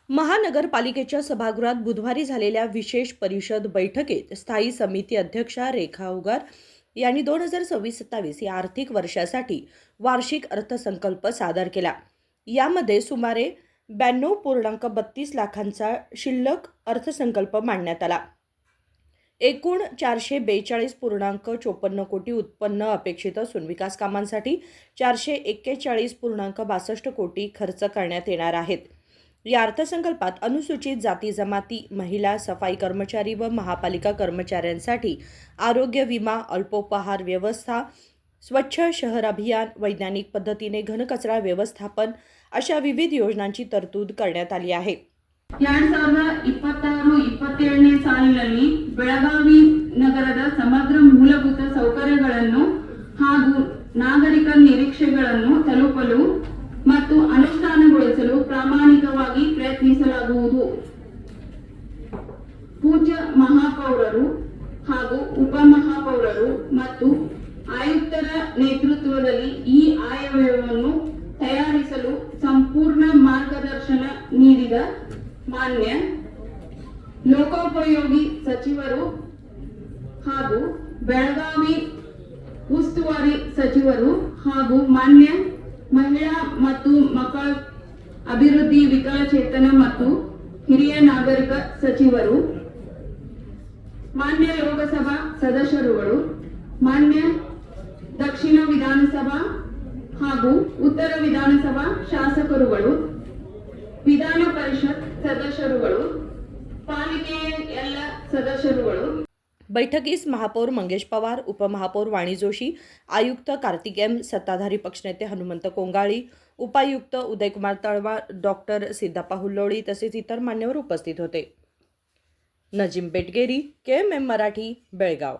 महानगरपालिकेच्या सभागृहात बुधवारी झालेल्या विशेष परिषद बैठकीत स्थायी समिती अध्यक्षा रेखा उगार यांनी 2026-27 या आर्थिक वर्षासाठी वार्षिक अर्थसंकल्प सादर केला। यामध्ये सुमारे 92.32 लाखांचा शिल्लक अर्थसंकल्प मांडण्यात आला। एकूण 442.54 कोटी उत्पन्न अपेक्षित असून विकास कामांसाठी 441.62 कोटी खर्च करण्यात येणार आहेत। या अर्थसंकल्पात अनुसूचित जाती जमाती, महिला, सफाई कर्मचारी व महापालिका कर्मचाऱ्यांसाठी आरोग्य विमा, अल्पोपहार व्यवस्था, स्वच्छ शहर अभियान, वैज्ञानिक पद्धतीने घनकचरा व्यवस्थापन अशा विविध योजनांची तरतूद करण्यात आली आहे। 2026-27ನೇ ಸಾಲಿನಲ್ಲಿ ಬೆಳಗಾವಿ ನಗರದ ಸಮಗ್ರ ಮೂಲಭೂತ ಸೌಕರ್ಯಗಳನ್ನು ಹಾಗೂ ನಾಗರಿಕ ನಿರೀಕ್ಷೆಗಳನ್ನು ತಲುಪಲು ಮತ್ತು ಅನುಷ್ಠಾನಗೊಳಿಸಲು ಪ್ರಾಮಾಣಿಕವಾಗಿ ಪ್ರಯತ್ನಿಸಲಾಗುವುದು। ಪೂಜ್ಯ ಮಹಾಪೌರರು ಹಾಗೂ ಉಪಮಹಾಪೌರರು ಮತ್ತು ಆಯುಕ್ತರ ನೇತೃತ್ವದಲ್ಲಿ ಈ ಆಯವ್ಯಯವನ್ನು ತಯಾರಿಸಲು ಸಂಪೂರ್ಣ ಮಾರ್ಗದರ್ಶನ ನೀಡಿದ ಮಾನ್ಯ ಲೋಕೋಪಯೋಗಿ ಸಚಿವರು ಹಾಗೂ ಬೆಳಗಾವಿ ಉಸ್ತುವಾರಿ ಸಚಿವರು ಹಾಗೂ ಮಾನ್ಯ ಮಹಿಳಾ ಮತ್ತು ಮಕ್ಕಳ ಅಭಿವೃದ್ಧಿ, ವಿಕಲಚೇತನ ಮತ್ತು ಹಿರಿಯ ನಾಗರಿಕ ಸಚಿವರು, ಮಾನ್ಯ ಲೋಕಸಭಾ ಸದಸ್ಯರುಗಳು, ಮಾನ್ಯ ದಕ್ಷಿಣ ವಿಧಾನಸಭಾ ಹಾಗೂ ಉತ್ತರ ವಿಧಾನಸಭಾ ಶಾಸಕರುಗಳು, ವಿಧಾನ ಪರಿಷತ್ ಸದಸ್ಯರುಗಳು, ಪಾಲಿಕೆಯ ಎಲ್ಲ ಸದಸ್ಯರುಗಳು। बैठकीस महापौर मंगेश पवार, उपमहापौर वाणी जोशी, आयुक्त कार्तिक एम, सत्ताधारी पक्षनेते हनुमंत कोंगाळी, उपायुक्त उदयकुमार तळवार, डॉक्टर सिद्धप्पा हुल्लोळी तसेच इतर मान्यवर उपस्थित होते। नजीम बेटगेरी, KMM मराठी, बेळगाव।